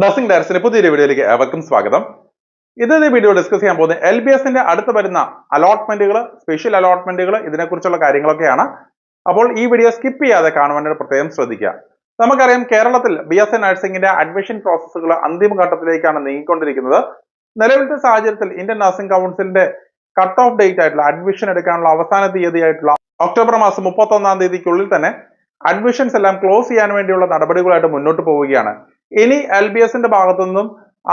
Nursing ഡയറക്ടറിന്റെ പുതിയൊരു വീഡിയോയിലേക്ക് ഏവർക്കും സ്വാഗതം. ഇന്നത്തെ വീഡിയോ ഡിസ്കസ് ചെയ്യാൻ പോകുന്നത് LBSന്റെ അടുത്ത് വരുന്ന അലോട്ട്മെന്റുകൾ, സ്പെഷ്യൽ അലോട്ട്മെന്റുകൾ, ഇതിനെക്കുറിച്ചുള്ള കാര്യങ്ങളൊക്കെയാണ്. അപ്പോൾ ഈ വീഡിയോ സ്കിപ്പ് ചെയ്യാതെ കാണുവാനായിട്ട് പ്രത്യേകം ശ്രദ്ധിക്കുക. നമുക്കറിയാം, കേരളത്തിൽ BSc നഴ്സിംഗിന്റെ അഡ്മിഷൻ പ്രോസസ്സുകൾ അന്തിമഘട്ടത്തിലേക്കാണ് നീങ്ങിക്കൊണ്ടിരിക്കുന്നത്. നിലവിലത്തെ സാഹചര്യത്തിൽ ഇന്ത്യൻ നഴ്സിംഗ് കൗൺസിലിന്റെ കട്ട് ഓഫ് ഡേറ്റ് ആയിട്ടുള്ള അഡ്മിഷൻ എടുക്കാനുള്ള അവസാന തീയതിയായിട്ടുള്ള ഒക്ടോബർ മാസം 31-ാം തീയതിക്കുള്ളിൽ തന്നെ അഡ്മിഷൻസ് എല്ലാം ക്ലോസ് ചെയ്യാൻ വേണ്ടിയുള്ള നടപടികളായിട്ട് മുന്നോട്ട് പോവുകയാണ്. ഇനി LBSന്റെ ഭാഗത്തു നിന്നും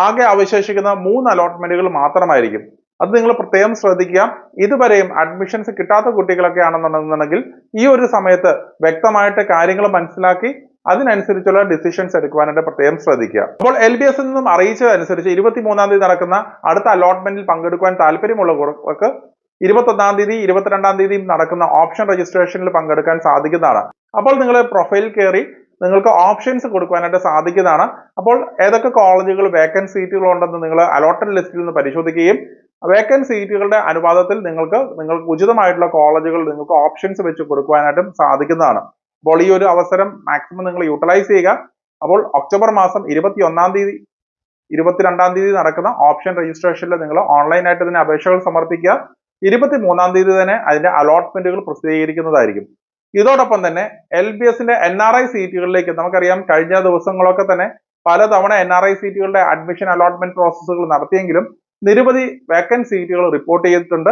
ആകെ അവശേഷിക്കുന്ന 3 അലോട്ട്മെന്റുകൾ മാത്രമായിരിക്കും. അത് നിങ്ങൾ പ്രത്യേകം ശ്രദ്ധിക്കുക. ഇതുവരെയും അഡ്മിഷൻസ് കിട്ടാത്ത കുട്ടികളൊക്കെ ആണെന്നുണ്ടെന്നുണ്ടെങ്കിൽ ഈ ഒരു സമയത്ത് വ്യക്തമായിട്ട് കാര്യങ്ങൾ മനസ്സിലാക്കി അതിനനുസരിച്ചുള്ള ഡിസിഷൻസ് എടുക്കുവാനായിട്ട് പ്രത്യേകം ശ്രദ്ധിക്കുക. അപ്പോൾ LBSൽ നിന്നും അറിയിച്ചതനുസരിച്ച് 23-ാം തീയതി നടക്കുന്ന അടുത്ത അലോട്ട്മെന്റിൽ പങ്കെടുക്കുവാൻ താല്പര്യമുള്ളവർക്ക് 21-ാം തീയതി 22-ാം തീയതി നടക്കുന്ന ഓപ്ഷൻ രജിസ്ട്രേഷനിൽ പങ്കെടുക്കാൻ സാധിക്കുന്നതാണ്. അപ്പോൾ നിങ്ങൾ പ്രൊഫൈൽ കയറി നിങ്ങൾക്ക് ഓപ്ഷൻസ് കൊടുക്കുവാനായിട്ട് സാധിക്കുന്നതാണ്. അപ്പോൾ ഏതൊക്കെ കോളേജുകൾ വേക്കൻറ്റ് സീറ്റുകൾ ഉണ്ടെന്ന് നിങ്ങൾ അലോട്ടഡ് ലിസ്റ്റിൽ നിന്ന് പരിശോധിക്കുകയും വേക്കൻറ്റ് സീറ്റുകളുടെ അനുപാതത്തിൽ നിങ്ങൾക്ക് ഉചിതമായിട്ടുള്ള കോളേജുകൾ നിങ്ങൾക്ക് ഓപ്ഷൻസ് വെച്ച് കൊടുക്കുവാനായിട്ടും സാധിക്കുന്നതാണ്. അപ്പോൾ ഈ ഒരു അവസരം മാക്സിമം നിങ്ങൾ യൂട്ടിലൈസ് ചെയ്യുക. അപ്പോൾ ഒക്ടോബർ മാസം 21-ാം തീയതി 22-ാം തീയതി നടക്കുന്ന ഓപ്ഷൻ രജിസ്ട്രേഷനിൽ നിങ്ങൾ ഓൺലൈനായിട്ട് തന്നെ അപേക്ഷകൾ സമർപ്പിക്കുക. 23-ാം തീയതി തന്നെ അതിന്റെ അലോട്ട്മെന്റുകൾ പ്രസിദ്ധീകരിക്കുന്നതായിരിക്കും. ഇതോടൊപ്പം തന്നെ LBSന്റെ NRI സീറ്റുകളിലേക്ക് നമുക്കറിയാം, കഴിഞ്ഞ ദിവസങ്ങളൊക്കെ തന്നെ പലതവണ NRI സീറ്റുകളുടെ അഡ്മിഷൻ അലോട്ട്മെന്റ് പ്രോസസ്സുകൾ നടത്തിയെങ്കിലും നിരവധി വേക്കൻറ്റ് സീറ്റുകൾ റിപ്പോർട്ട് ചെയ്തിട്ടുണ്ട്.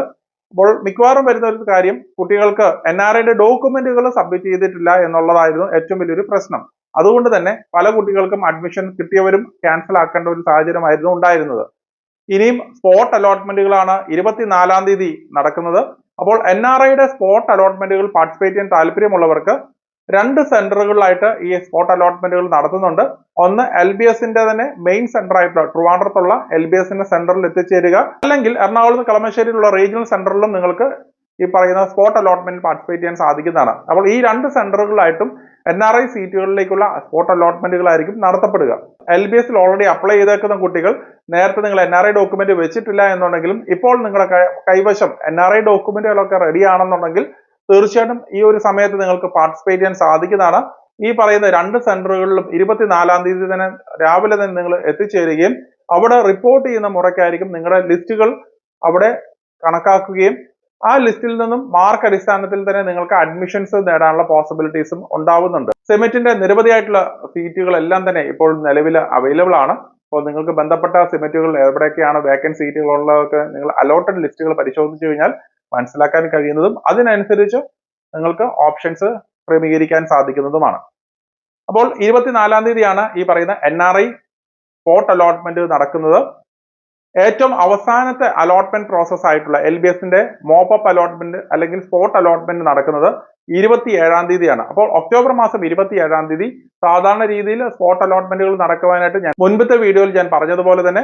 അപ്പോൾ മിക്കവാറും വരുന്ന ഒരു കാര്യം, കുട്ടികൾക്ക് NRIയുടെ ഡോക്യുമെന്റുകൾ സബ്മിറ്റ് ചെയ്തിട്ടില്ല എന്നുള്ളതായിരുന്നു ഏറ്റവും വലിയൊരു പ്രശ്നം. അതുകൊണ്ട് തന്നെ പല കുട്ടികൾക്കും അഡ്മിഷൻ കിട്ടിയവരും ക്യാൻസൽ ആക്കേണ്ട ഒരു സാഹചര്യമായിരുന്നു ഉണ്ടായിരുന്നത്. ഇനിയും സ്പോട്ട് അലോട്ട്മെന്റുകളാണ് 24-ാം തീയതി നടക്കുന്നത്. അപ്പോൾ NRIയുടെ സ്പോട്ട് അലോട്ട്മെന്റുകൾ പാർട്ടിസിപ്പേറ്റ് ചെയ്യാൻ താല്പര്യമുള്ളവർക്ക് 2 സെന്ററുകളിലായിട്ട് ഈ സ്പോട്ട് അലോട്ട്മെന്റുകൾ നടത്തുന്നുണ്ട്. ഒന്ന് LBSന്റെ തന്നെ മെയിൻ സെന്റർ ആയിട്ടുള്ള ട്രിവാൻഡ്രത്തുള്ള LBSന്റെ സെന്ററിൽ എത്തിച്ചേരുക, അല്ലെങ്കിൽ എറണാകുളത്ത് കളമശ്ശേരിയിലുള്ള റീജിയണൽ സെന്ററിലും നിങ്ങൾക്ക് ഈ പറയുന്ന സ്പോട്ട് അലോട്ട്മെന്റിൽ പാർട്ടിസിപ്പേറ്റ് ചെയ്യാൻ സാധിക്കുന്നതാണ്. അപ്പോൾ ഈ 2 സെന്ററുകളിലായിട്ടും NRI സീറ്റുകളിലേക്കുള്ള സ്പോട്ട് അലോട്ട്മെന്റുകളായിരിക്കും നടത്തപ്പെടുക. LBSൽ ഓൾറെഡി അപ്ലൈ ചെയ്തേക്കുന്ന കുട്ടികൾ നേരത്തെ നിങ്ങൾ NRI ഡോക്യുമെന്റ് വെച്ചിട്ടില്ല എന്നുണ്ടെങ്കിലും ഇപ്പോൾ നിങ്ങളുടെ കൈവശം NRI ഡോക്യുമെന്റുകളൊക്കെ റെഡി ആണെന്നുണ്ടെങ്കിൽ തീർച്ചയായിട്ടും ഈ ഒരു സമയത്ത് നിങ്ങൾക്ക് പാർട്ടിസിപ്പേറ്റ് ചെയ്യാൻ സാധിക്കുന്നതാണ്. ഈ പറയുന്ന 2 സെന്ററുകളിലും 24-ാം തീയതി തന്നെ രാവിലെ തന്നെ നിങ്ങൾ എത്തിച്ചേരുകയും അവിടെ റിപ്പോർട്ട് ചെയ്യുന്ന മുറയ്ക്കായിരിക്കും നിങ്ങളുടെ ലിസ്റ്റുകൾ അവിടെ കണക്കാക്കുകയും ആ ലിസ്റ്റിൽ നിന്നും മാർക്ക് അടിസ്ഥാനത്തിൽ തന്നെ നിങ്ങൾക്ക് അഡ്മിഷൻസ് നേടാനുള്ള പോസിബിലിറ്റീസും ഉണ്ടാവുന്നുണ്ട്. സെമിറ്റിന്റെ നിരവധിയായിട്ടുള്ള സീറ്റുകളെല്ലാം തന്നെ ഇപ്പോൾ നിലവിൽ അവൈലബിൾ ആണ്. അപ്പോൾ നിങ്ങൾക്ക് ബന്ധപ്പെട്ട സെമിറ്റുകൾ എവിടെയൊക്കെയാണ് വേക്കൻറ്റ് സീറ്റുകൾ ഉള്ളതൊക്കെ നിങ്ങൾ അലോട്ടഡ് ലിസ്റ്റുകൾ പരിശോധിച്ചു കഴിഞ്ഞാൽ മനസ്സിലാക്കാൻ കഴിയുന്നതും അതിനനുസരിച്ച് നിങ്ങൾക്ക് ഓപ്ഷൻസ് ക്രമീകരിക്കാൻ സാധിക്കുന്നതുമാണ്. അപ്പോൾ 24-ാം തീയതിയാണ് ഈ പറയുന്ന NRI സ്പോട്ട് അലോട്ട്മെന്റ് നടക്കുന്നത്. ഏറ്റവും അവസാനത്തെ അലോട്ട്മെന്റ് പ്രോസസ് ആയിട്ടുള്ള LBSന്റെ മോപ്പപ്പ് അലോട്ട്മെന്റ് അല്ലെങ്കിൽ സ്പോട്ട് അലോട്ട്മെന്റ് നടക്കുന്നത് 27-ാം തീയതിയാണ്. അപ്പോൾ ഒക്ടോബർ മാസം 27-ാം തീയതി സാധാരണ രീതിയിൽ സ്പോട്ട് അലോട്ട്മെന്റുകൾ നടക്കുവാനായിട്ട് ഞാൻ മുൻപത്തെ വീഡിയോയിൽ ഞാൻ പറഞ്ഞതുപോലെ തന്നെ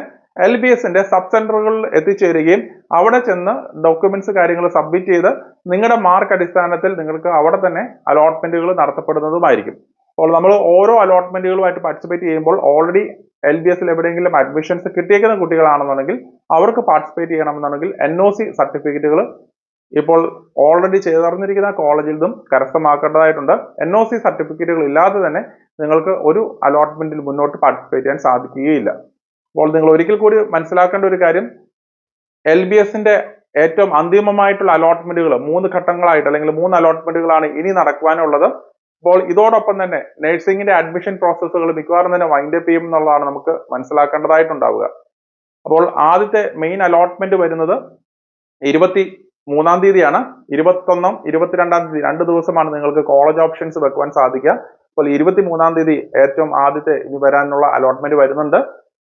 LBSന്റെ സബ് സെന്ററുകളിൽ എത്തിച്ചേരുകയും അവിടെ ചെന്ന് ഡോക്യുമെന്റ്സ് കാര്യങ്ങൾ സബ്മിറ്റ് ചെയ്ത് നിങ്ങളുടെ മാർക്ക് അടിസ്ഥാനത്തിൽ നിങ്ങൾക്ക് അവിടെ തന്നെ അലോട്ട്മെന്റുകൾ നടത്തപ്പെടുന്നതുമായിരിക്കും. അപ്പോൾ നമ്മൾ ഓരോ അലോട്ട്മെന്റുകളുമായിട്ട് പാർട്ടിസിപ്പേറ്റ് ചെയ്യുമ്പോൾ ഓൾറെഡി LBSൽ എവിടെയെങ്കിലും അഡ്മിഷൻസ് കിട്ടിയേക്കുന്ന കുട്ടികളാണെന്നുണ്ടെങ്കിൽ അവർക്ക് പാർട്ടിസിപ്പേറ്റ് ചെയ്യണമെന്നുണ്ടെങ്കിൽ NOC സർട്ടിഫിക്കറ്റുകൾ ഇപ്പോൾ ഓൾറെഡി ചേർന്നിരിക്കുന്ന കോളേജിൽ നിന്നും കരസ്ഥമാക്കേണ്ടതായിട്ടുണ്ട്. NOC സർട്ടിഫിക്കറ്റുകൾ ഇല്ലാതെ തന്നെ നിങ്ങൾക്ക് ഒരു അലോട്ട്മെന്റിൽ മുന്നോട്ട് പാർട്ടിസിപ്പേറ്റ് ചെയ്യാൻ സാധിക്കുകയില്ല. അപ്പോൾ നിങ്ങൾ ഒരിക്കൽ കൂടി മനസ്സിലാക്കേണ്ട ഒരു കാര്യം, LBSന്റെ ഏറ്റവും അന്തിമമായിട്ടുള്ള അലോട്ട്മെന്റുകൾ 3 ഘട്ടങ്ങളായിട്ട് അല്ലെങ്കിൽ 3 അലോട്ട്മെന്റുകളാണ് ഇനി നടക്കുവാനുള്ളത്. അപ്പോൾ ഇതോടൊപ്പം തന്നെ നഴ്സിംഗിന്റെ അഡ്മിഷൻ പ്രോസസ്സുകൾ മിക്കവാറും തന്നെ വൈൻഡ് അപ്പ് ചെയ്യും എന്നുള്ളതാണ് നമുക്ക് മനസ്സിലാക്കേണ്ടതായിട്ടുണ്ടാവുക. അപ്പോൾ ആദ്യത്തെ മെയിൻ അലോട്ട്മെന്റ് വരുന്നത് 23-ാം തീയതിയാണ്. 21-ഉം 22-ാം തീയതി 2 ദിവസമാണ് നിങ്ങൾക്ക് കോളേജ് ഓപ്ഷൻസ് വെക്കുവാൻ സാധിക്കുക. അപ്പോൾ 23-ാം തീയതി ഏറ്റവും ആദ്യത്തെ ഇനി വരാനുള്ള അലോട്ട്മെന്റ് വരുന്നുണ്ട്.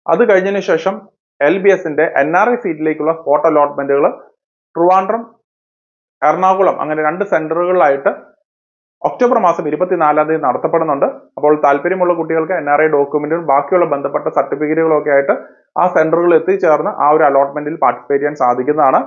അത് കഴിഞ്ഞതിന് ശേഷം LBSന്റെ NRI സീറ്റിലേക്കുള്ള സ്പോട്ട് അലോട്ട്മെന്റുകൾ ട്രിവാൻഡ്രം, എറണാകുളം അങ്ങനെ 2 സെന്ററുകളിലായിട്ട് ഒക്ടോബർ മാസം 24-ാം തീയതി നടത്തപ്പെടുന്നുണ്ട്. അപ്പോൾ താല്പര്യമുള്ള കുട്ടികൾക്ക് NRI ഡോക്യുമെന്റും ബാക്കിയുള്ള ബന്ധപ്പെട്ട സർട്ടിഫിക്കറ്റുകളും ഒക്കെ ആയിട്ട് ആ സെന്ററുകളിൽ എത്തിച്ചേർന്ന് ആ ഒരു അലോട്ട്മെന്റിൽ പാർട്ടിസിപ്പേറ്റ് ചെയ്യാൻ സാധിക്കുന്നതാണ്.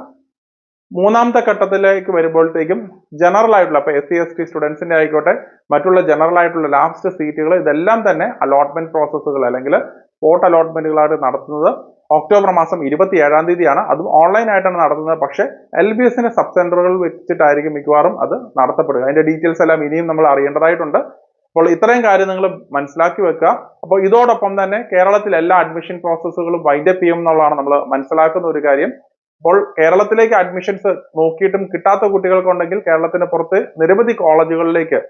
3-ാമത്തെ ഘട്ടത്തിലേക്ക് വരുമ്പോഴത്തേക്കും ജനറൽ ആയിട്ടുള്ള ഇപ്പോൾ SC ST സ്റ്റുഡൻസിന്റെ ആയിക്കോട്ടെ മറ്റുള്ള ജനറൽ ആയിട്ടുള്ള ലാസ്റ്റ് സീറ്റുകൾ ഇതെല്ലാം തന്നെ അലോട്ട്മെന്റ് പ്രോസസ്സുകൾ അല്ലെങ്കിൽ സ്പോട്ട് അലോട്ട്മെന്റുകളായിട്ട് നടത്തുന്നത് ഒക്ടോബർ മാസം 27-ാം തീയതിയാണ്. അതും ഓൺലൈൻ ആയിട്ടാണ് നടത്തുന്നത്. പക്ഷേ LBS സബ് സെന്ററുകൾ വെച്ചിട്ടായിരിക്കും മിക്കവാറും അത് നടത്തപ്പെടുക. അതിന്റെ ഡീറ്റെയിൽസ് എല്ലാം ഇനിയും നമ്മൾ അറിയേണ്ടതായിട്ടുണ്ട്. അപ്പോൾ ഇത്രയും കാര്യം നിങ്ങൾ മനസ്സിലാക്കി വെക്കുക. അപ്പോൾ ഇതോടൊപ്പം തന്നെ കേരളത്തിൽ എല്ലാ അഡ്മിഷൻ പ്രോസസ്സുകളും വൈൻഡപ്പ് ചെയ്യും എന്നുള്ളതാണ് നമ്മൾ മനസ്സിലാക്കുന്ന ഒരു കാര്യം. അപ്പോൾ കേരളത്തിലേക്ക് അഡ്മിഷൻസ് നോക്കിയിട്ടും കിട്ടാത്ത കുട്ടികൾക്കുണ്ടെങ്കിൽ കേരളത്തിന് പുറത്ത് നിരവധി കോളേജുകളിലേക്ക്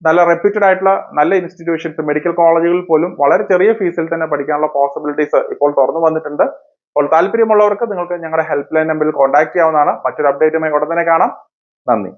നല്ല റെപ്യൂട്ടഡ് ആയിട്ടുള്ള നല്ല ഇൻസ്റ്റിറ്റ്യൂഷൻസ്, മെഡിക്കൽ കോളേജുകളിൽ പോലും വളരെ ചെറിയ ഫീസിൽ തന്നെ പഠിക്കാനുള്ള പോസിബിലിറ്റീസ് ഇപ്പോൾ തുറന്നു വന്നിട്ടുണ്ട്. അപ്പോൾ താല്പര്യമുള്ളവർക്ക് നിങ്ങൾക്ക് ഞങ്ങളുടെ ഹെൽപ്പ് ലൈൻ നമ്പറിൽ കോൺടാക്ട് ചെയ്യാവുന്നതാണ്. മറ്റൊരു അപ്ഡേറ്റുമായി ഉടൻ തന്നെ കാണാം. നന്ദി.